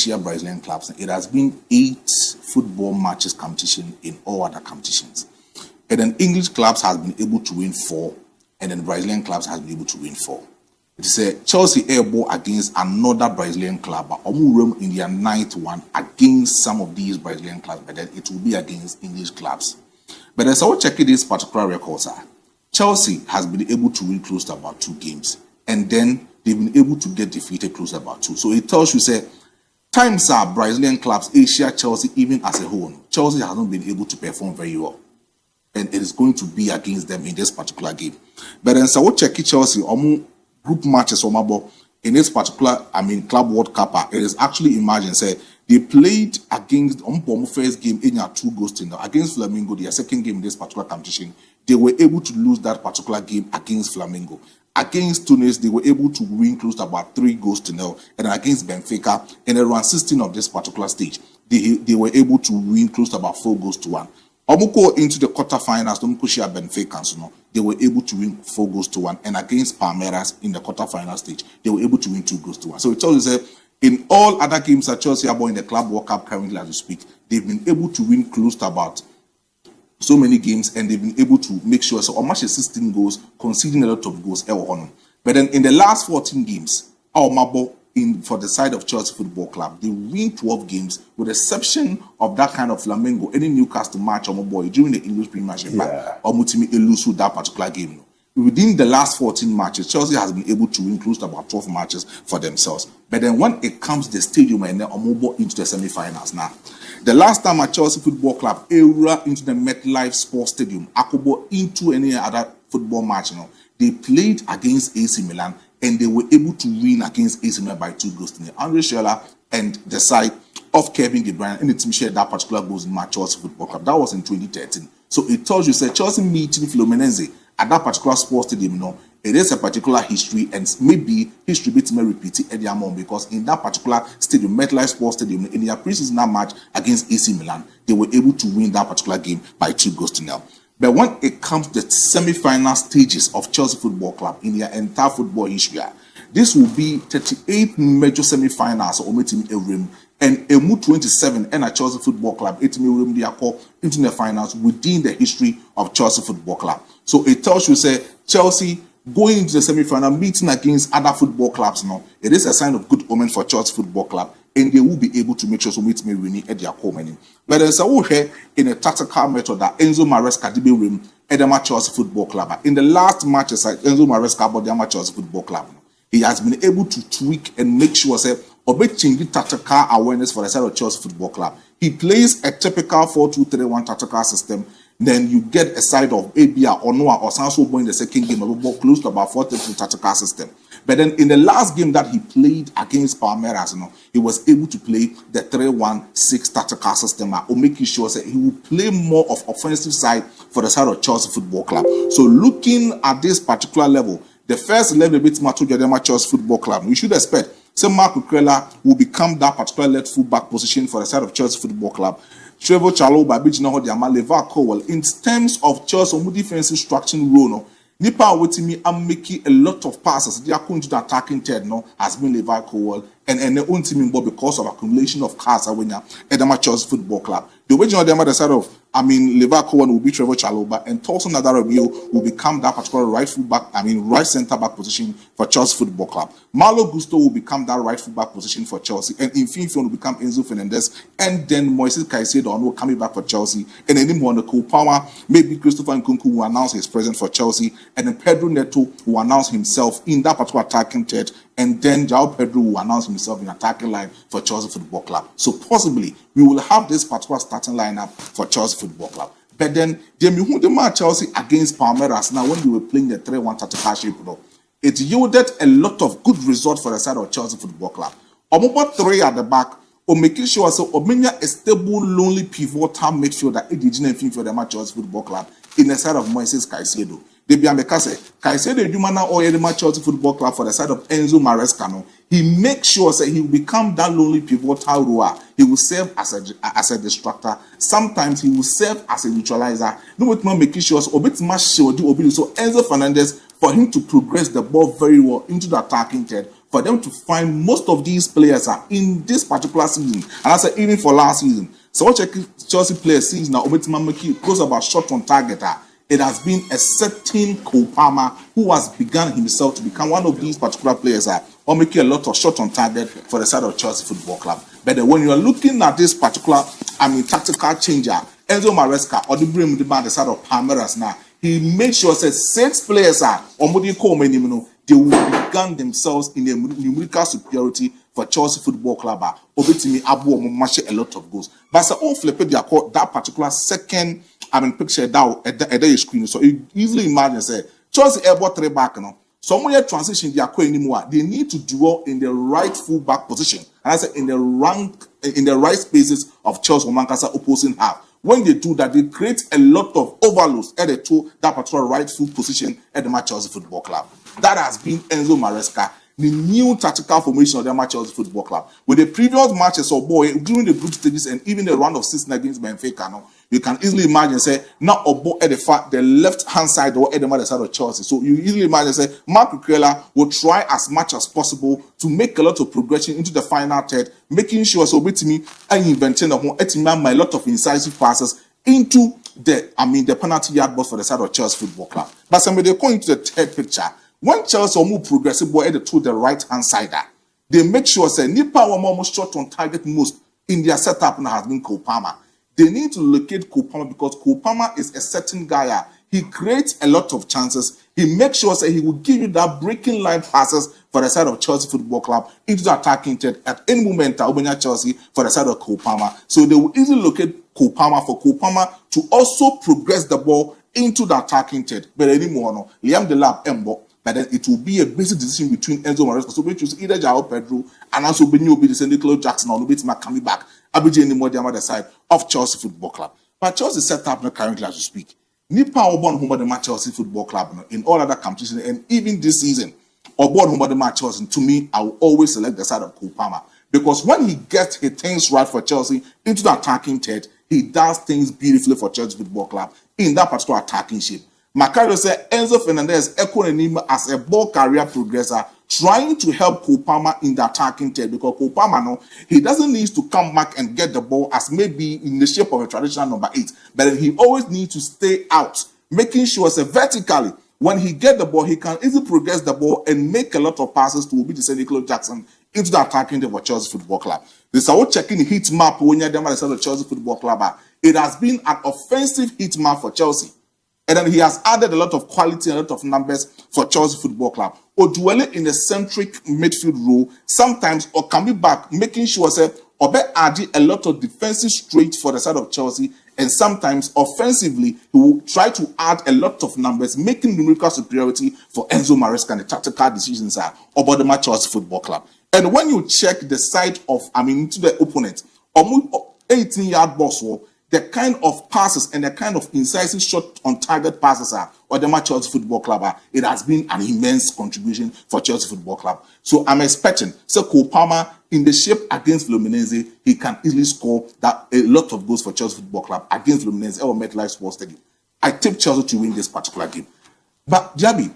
Asia Brazilian clubs, it has been 8 football matches competition in all other competitions. And then English clubs has been able to win 4, and then Brazilian clubs has been able to win 4. It is a Chelsea airball against another Brazilian club, but in their 9th one against some of these Brazilian clubs, but then it will be against English clubs. But as I will check this particular record, sir, Chelsea has been able to win close to about 2 games, and then they've been able to get defeated close to about 2. So it tells you, say, times are Brazilian clubs, Asia, Chelsea, even as a whole, Chelsea hasn't been able to perform very well. And it is going to be against them in this particular game. But then so we'll check Chelsea group matches in this particular, Club World Cup. It is actually imagined, say, they played against first game in 2 goals to 0 against Flamengo, their second game in this particular competition. They were able to lose that particular game against Flamengo. Against Tunis, they were able to win close to about 3 goals to 0. And against Benfica, in around 16 of this particular stage, they were able to win close to about 4 goals to 1. Omoko into the quarterfinals, Benfica, they were able to win 4 goals to 1. And against Palmeiras in the quarterfinal stage, they were able to win 2 goals to 1. So it tells you that in all other games that Chelsea are in the Club World Cup currently as we speak, they've been able to win close to about so many games, and they've been able to make sure so much as 16 goals, conceding a lot of goals. But then in the last 14 games, for the side of Chelsea Football Club, they win 12 games, with the exception of that kind of Flamengo, any Newcastle match during the English Premiership, or Mutimi lose that particular game. Within the last 14 matches, Chelsea has been able to win close to about 12 matches for themselves. But then when it comes to the stadium and then into the semi-finals now, the last time at Chelsea Football Club era into the MetLife Sports Stadium, Akobo into any other football match, they played against AC Milan, and they were able to win against AC Milan by 2 goals to 0. Andre Schürrle and the side of Kevin De Bruyne, and the team shared that particular goals in Chelsea Football Club. That was in 2013. So it tells you, say, Chelsea meeting Fluminense at that particular sports stadium, it is a particular history, and maybe history bit may repeat it at the moment, because in that particular stadium, MetLife Sports Stadium, in their preseason match against AC Milan, they were able to win that particular game by 2 goals to 0. But when it comes to the semi-final stages of Chelsea Football Club in their entire football history, this will be 38 major semi-finals or meeting a rim, and a 27 and a Chelsea Football Club into the finals within the history of Chelsea Football Club. So it tells you, say, Chelsea going into the semi-final, meeting against other football clubs now, it is a sign of good omen for Chelsea Football Club, and they will be able to make sure so meet me winning at their home. But there's a here in a tactical method that Enzo Maresca did win at the Chelsea Football Club. In the last matches, Enzo Maresca about the Chelsea Football Club, he has been able to tweak and make sure, say, change tactical awareness for the side of Chelsea Football Club. He plays a typical 4-2-3-1 tactical system. Then you get a side of ABOU or Noah or Sanso in the second game, close to about 4-3 tactical system. But then in the last game that he played against Palmeiras, he was able to play the 3-1-6 tactical system, or making sure that he will play more of offensive side for the side of Chelsea Football Club. So looking at this particular level, the first level bit much to Chelsea Football Club, we should expect Marco Cucurella will become that particular left full-back position for the side of Chelsea Football Club. Trevor Chalobah, Levar Cowell, in terms of Chelsea defensive structure role, Nipa with me, I'm making a lot of passes. They are going to the attacking third has been Levar Cowell, and the own team because of accumulation of cards at the Chelsea Football Club. The original the side of Levar Cowell will be Trevor Chalobah, and Tolson Adarabio will become that particular right fullback, right centre back position for Chelsea Football Club. Marlo Gusto will become that right fullback position for Chelsea, and Infinity will become Enzo Fernandez, and then Moises Caicedo will coming back for Chelsea, and then him on the co-power, maybe Christopher Nkunku will announce his presence for Chelsea, and then Pedro Neto will announce himself in that particular attacking third, and then João Pedro will announce himself in attacking line for Chelsea Football Club. So possibly we will have this particular starting lineup for Chelsea Football Club. But then the match Chelsea against Palmeiras now when they were playing the 3-1 tactical shape, it yielded a lot of good results for the side of Chelsea Football Club. About 3 at the back, or making sure so Omenia a stable, lonely pivotal midfielder, for the Chelsea Football Club in the side of Moises Caicedo. They be Caicedo Jumana or the Chelsea Football Club for the side of Enzo Maresca. He makes sure that he will become that lonely pivotal rower. He will serve as a distractor. Sometimes he will serve as a neutralizer. No, but making sure so bit much so Enzo Fernandez for him to progress the ball very well into the attacking third for them to find most of these players are in this particular season. And I said even for last season. So what Chelsea players season now, close about shot on target. It has been a certain Cole Palmer who has begun himself to become one of these particular players or making a lot of shot on target for the side of Chelsea Football Club. But when you are looking at this particular, tactical changer, Enzo Maresca or the brim the side of Palmeiras now, he made sure that 6 players they will begun themselves in a numerical superiority for Chelsea Football Club. Obetimi ABOU match a lot of goals. But so all flip that particular second picture down at the screen. So you easily imagine say Chelsea airport 3 back now. Somewhere transition anymore. They need to dwell in the right full back position. And I said in the right spaces of Chelsea Mankasa opposing half. When they do that, they create a lot of overloads at that particular right full position at the Chelsea Football Club. That has been Enzo Maresca, the new tactical formation of the Chelsea Football Club. With the previous matches during the group stages and even the round of 16 against Benfica, you can easily imagine say now at the left hand side or at the other side of Chelsea. So you easily imagine say Mark Cucurella will try as much as possible to make a lot of progression into the final third, making sure so with me and inventing a lot of incisive passes into the penalty yard box for the side of Chelsea Football Club. But somebody going into the third picture. When Chelsea move progressive boy to the right hand side, they make sure say Nipa almost shot on target most in their setup now has been Cole Palmer. They need to locate Cole Palmer because Cole Palmer is a certain guy. He creates a lot of chances. He makes sure that he will give you that breaking line passes for the side of Chelsea Football Club into the attacking third at any moment. Chelsea for the side of Cole Palmer. So they will easily locate Cole Palmer for Cole Palmer to also progress the ball into the attacking third. But anymore, no, Liam Delap Embo. But then it will be a basic decision between Enzo Maresca. So we choose either João Pedro and also Benio be the Nicolas Jackson or Nobit coming back. Abidjan anymore the other side of Chelsea Football Club. But Chelsea set up now currently as we speak. Nipa Obon Humba the match Chelsea Football Club in all other competitions and even this season. Obon Humba the match Chelsea. To me, I will always select the side of Cole Palmer because when he gets his things right for Chelsea into the attacking third, he does things beautifully for Chelsea Football Club in that particular attacking shape. Macario said Enzo Fernandez echoing him as a ball career progressor, trying to help Cole Palmer in the attacking third because Cole Palmer, he doesn't need to come back and get the ball as maybe in the shape of a traditional number 8, but he always needs to stay out, making sure vertically when he get the ball, he can easily progress the ball and make a lot of passes to the Nicolas Jackson into the attacking third for Chelsea Football Club. This is how checking the heat map when you're the Chelsea Football Club. It has been an offensive heat map for Chelsea. And then he has added a lot of quality and a lot of numbers for Chelsea Football Club. Or dwelling in a centric midfield role, sometimes or can be back, making sure say Obe adding a lot of defensive straight for the side of Chelsea, and sometimes offensively he will try to add a lot of numbers, making numerical superiority for Enzo Maresca and the tactical decisions are about the Chelsea Football Club. And when you check the side of into the opponent, 18-yard box wall. The kind of passes and the kind of incisive shot on target passes or the Chelsea Football Club it has been an immense contribution for Chelsea Football Club. So I'm expecting Cole Palmer in the shape against Fluminense, he can easily score that a lot of goals for Chelsea Football Club against Fluminense or MetLife Sports Stadium. I tip Chelsea to win this particular game. But Diaby,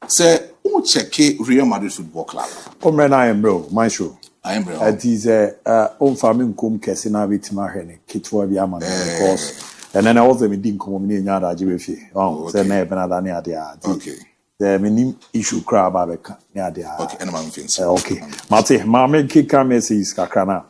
say who check Real Madrid Football Club? Come I am bro, my show. I am bro. It is on farming come Kessina with Mahene, Kitwa Biaman, because and then I was a meeting community in Yada Jibifi. Oh, say never another idea. Okay. The mini issue crab near the okay, and I'm okay. Mate, Mamma Kika Messi is Kakana.